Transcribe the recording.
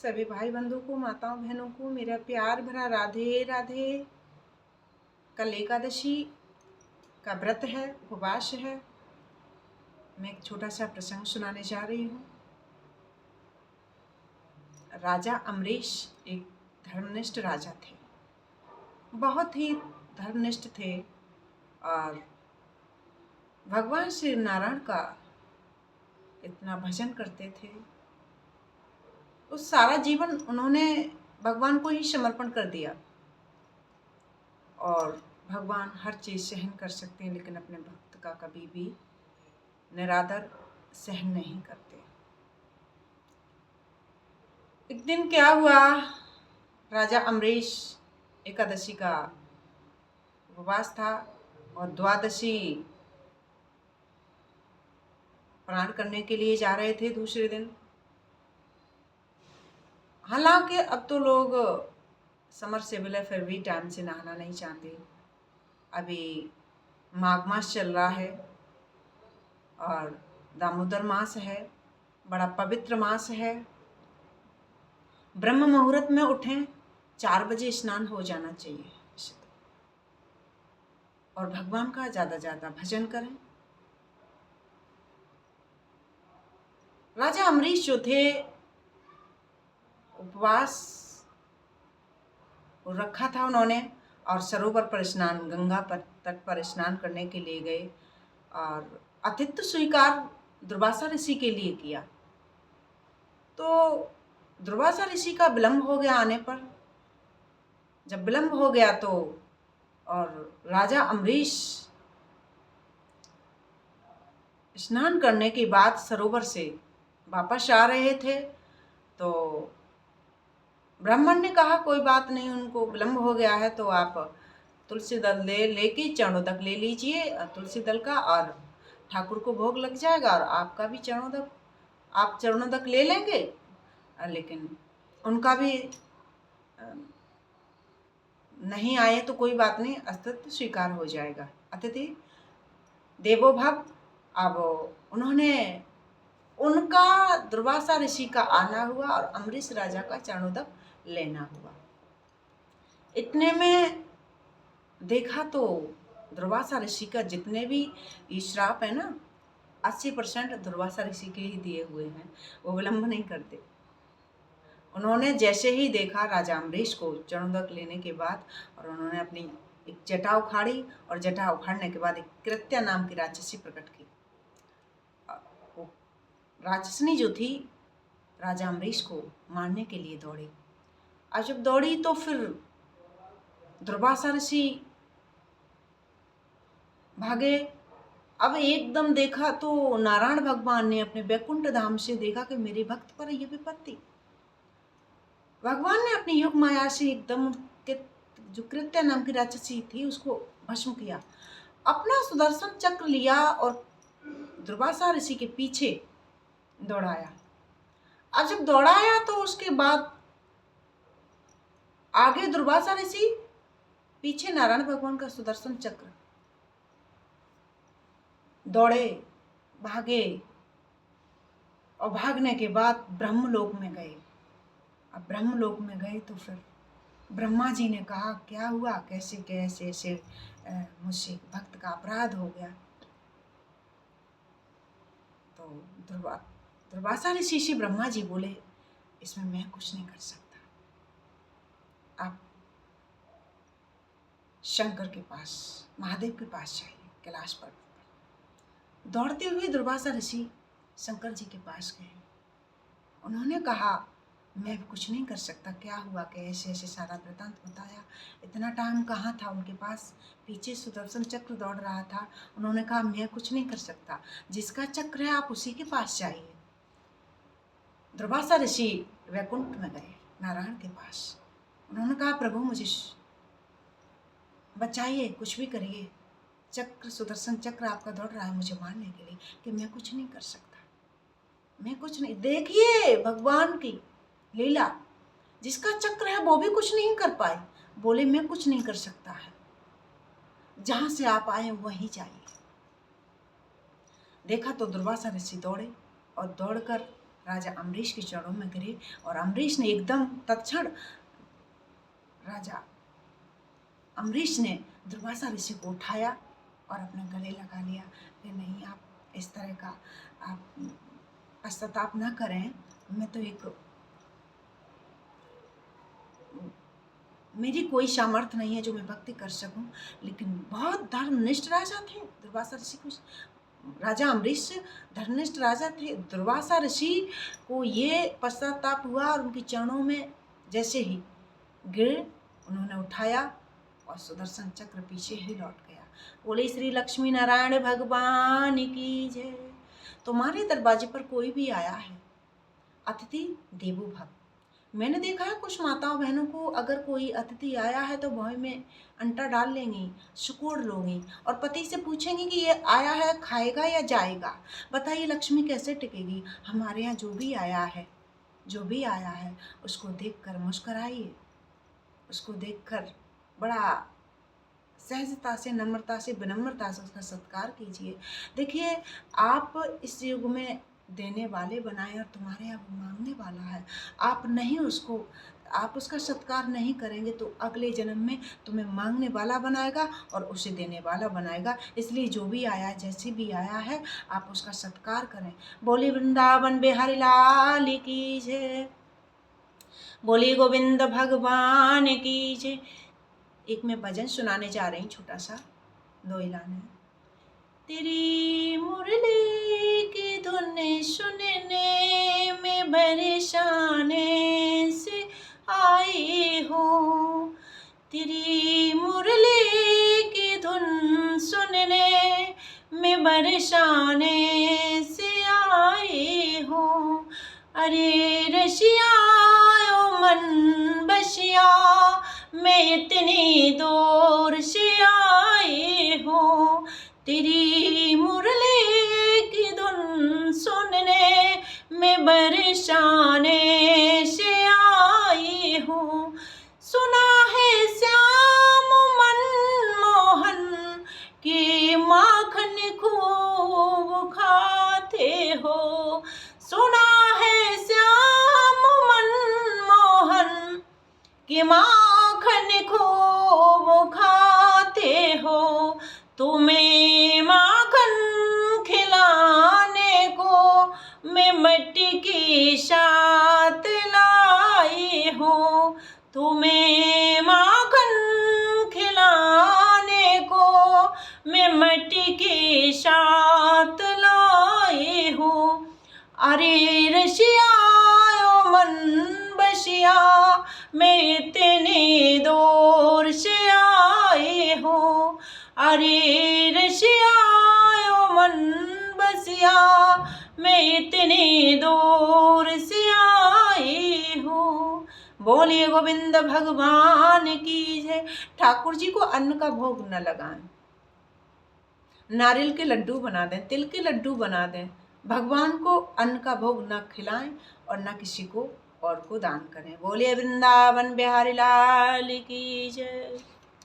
सभी भाई बंधु को, माताओं बहनों को मेरा प्यार भरा राधे राधे। कल एकादशी का व्रत है, उपवास है। मैं एक छोटा सा प्रसंग सुनाने जा रही हूँ। राजा अम्बरीश एक धर्मनिष्ठ राजा थे, बहुत ही धर्मनिष्ठ थे और भगवान श्री नारायण का इतना भजन करते थे। उस सारा जीवन उन्होंने भगवान को ही समर्पण कर दिया। और भगवान हर चीज़ सहन कर सकते हैं, लेकिन अपने भक्त का कभी भी निरादर सहन नहीं करते। एक दिन क्या हुआ, राजा अम्बरीश एकादशी का उपवास था और द्वादशी प्राण करने के लिए जा रहे थे दूसरे दिन। हालांकि अब तो लोग समरसेबल है, फिर भी टाइम से नहाना नहीं चाहते। अभी माघ मास चल रहा है और दामोदर मास है, बड़ा पवित्र मास है। ब्रह्म मुहूर्त में उठें, 4 बजे स्नान हो जाना चाहिए और भगवान का ज़्यादा भजन करें। राजा अम्बरीश जो थे, उपवास रखा था उन्होंने और सरोवर पर स्नान, गंगा पर तट पर स्नान करने के लिए गए और आतिथ्य स्वीकार दुर्वासा ऋषि के लिए किया। तो दुर्वासा ऋषि का विलंब हो गया आने पर। जब विलंब हो गया तो और राजा अम्बरीश स्नान करने के बाद सरोवर से वापस आ रहे थे तो ब्राह्मण ने कहा कोई बात नहीं, उनको विलंब हो गया है तो आप तुलसी दल लेके चरणोदक ले लीजिए तुलसी दल का, और ठाकुर को भोग लग जाएगा और आपका भी आप चरणोदक ले लेंगे। लेकिन उनका भी नहीं आए तो कोई बात नहीं, अस्तित्व स्वीकार हो जाएगा। अतिथि देवो भव। अब उन्होंने उनका दुर्वासा ऋषि का आना हुआ और अम्बरीश राजा का चरणोदक लेना हुआ। इतने में देखा तो दुर्वासा ऋषि का जितने भी श्राप है ना, 80% दुर्वासा ऋषि के ही दिए हुए हैं, वो विलंब नहीं करते। उन्होंने जैसे ही देखा राजा अम्बरीश को चरणोदक लेने के बाद, और उन्होंने अपनी एक जटा उखाड़ी और जटा उखाड़ने के बाद एक कृत्या नाम की राक्षसी प्रकट की। वो राक्षसनी जो थी राजा अम्बरीश को मारने के लिए दौड़ी। और जब दौड़ी तो फिर दुर्वासा ऋषि भागे। अब एकदम देखा तो नारायण भगवान ने अपने वैकुंठ धाम से देखा कि मेरे भक्त पर यह विपत्ति। भगवान ने अपनी योग माया से एकदम जो कृत्या नाम की राक्षसी थी उसको भस्म किया, अपना सुदर्शन चक्र लिया और दुर्वासा ऋषि के पीछे दौड़ाया। अब जब दौड़ाया तो उसके बाद आगे दुर्वासा ऋषि, पीछे नारायण भगवान का सुदर्शन चक्र। दौड़े, भागे और भागने के बाद ब्रह्मलोक में गए। अब ब्रह्मलोक में गए तो फिर ब्रह्मा जी ने कहा क्या हुआ, कैसे कैसे ऐसे मुझसे भक्त का अपराध हो गया। तो दुर्वासा ऋषि से ब्रह्मा जी बोले इसमें मैं कुछ नहीं कर सकता, आप शंकर के पास, महादेव के पास जाइए कैलाश पर्वत पर। दौड़ते हुए दुर्वासा ऋषि शंकर जी के पास गए। उन्होंने कहा मैं कुछ नहीं कर सकता, क्या हुआ, कैसे ऐसे सारा वृतांत बताया। इतना टाइम कहाँ था उनके पास, पीछे सुदर्शन चक्र दौड़ रहा था। उन्होंने कहा मैं कुछ नहीं कर सकता, जिसका चक्र है आप उसी के पास जाइए। दुर्वासा ऋषि वैकुंठ में गए, नारायण के पास। उन्होंने कहा प्रभु मुझे बचाइए, कुछ भी करिए, चक्र सुदर्शन चक्र आपका दौड़ रहा है मुझे मारने के लिए, कि मैं कुछ नहीं कर सकता, मैं कुछ नहीं। देखिए भगवान की लीला, जिसका चक्र है वो भी कुछ नहीं कर पाए, बोले मैं कुछ नहीं कर सकता है, जहां से आप आए वहीं जाइए। देखा तो दुर्वासा ऋषि दौड़े और दौड़कर राजा अम्बरीश के चरणों में गिरे और अम्बरीश ने एकदम तत्क्षण राजा अम्बरीश ने दुर्वासा ऋषि को उठाया और अपने गले लगा लिया कि नहीं, आप इस तरह का आप पश्चाताप न करें। मैं तो मेरी कोई सामर्थ्य नहीं है जो मैं भक्ति कर सकूं, लेकिन बहुत धर्मनिष्ठ राजा थे दुर्वासा ऋषि को। राजा अम्बरीश धर्मनिष्ठ राजा थे। दुर्वासा ऋषि को ये पश्चाताप हुआ और उनके चरणों में जैसे ही गिरे, उन्होंने उठाया और सुदर्शन चक्र पीछे ही लौट गया। बोले श्री लक्ष्मी नारायण भगवान की जय। तुम्हारे दरवाजे पर कोई भी आया है, अतिथि देवो भव। मैंने देखा है कुछ माताओं बहनों को, अगर कोई अतिथि आया है तो भौं में अंटा डाल लेंगी, सुकोड़ लोगी और पति से पूछेंगी कि ये आया है खाएगा या जाएगा। बताइए लक्ष्मी कैसे टिकेगी। हमारे यहाँ जो भी आया है उसको देखकर मुस्कुराइए, उसको देखकर बड़ा सहजता से, नम्रता से, विनम्रता से उसका सत्कार कीजिए। देखिए, आप इस युग में देने वाले बनाए और तुम्हारे यहाँ मांगने वाला है। आप उसका सत्कार नहीं करेंगे तो अगले जन्म में तुम्हें मांगने वाला बनाएगा और उसे देने वाला बनाएगा। इसलिए जो भी आया है, जैसे भी आया है, आप उसका सत्कार करें। बोली वृंदावन बिहारी लाल की जय। बोली गोविंद भगवान की जय। एक मैं भजन सुनाने जा रही हूँ, छोटा सा दो लाइन है। तेरी मुरली की धुन सुनने में बरसाने से आई हूँ। तेरी मुरली की धुन सुनने में बरसाने से आई हूँ। अरे रसिया ओ मन बसिया, मैं इतनी दूर से आई हूँ। तेरी मुरली की धुन सुनने में बरसाने से आई हूँ। सुना है श्याम मनमोहन की माखन खूब खाते हो। सुना है श्याम मनमोहन की माखन खूब खाते हो। तुम्हें माखन खिलाने को मैं मट्टी की साथ लाई हूँ। तुम्हें माखन खिलाने को मैं मट्टी की साथ लाई हूँ। अरे रसिया ओ मन बसिया, मैं इतनी दूर से आई हूँ। अरे रसिया ओ मन बसिया, मैं इतनी दूर से आई हूँ। बोलिए गोविंद भगवान की जय। ठाकुर जी को अन्न का भोग न लगाएं, नारियल के लड्डू बना दें, तिल के लड्डू बना दें। भगवान को अन्न का भोग न खिलाएं और न किसी को और को दान करें। बोलिए वृंदावन बिहारी लाल की जय।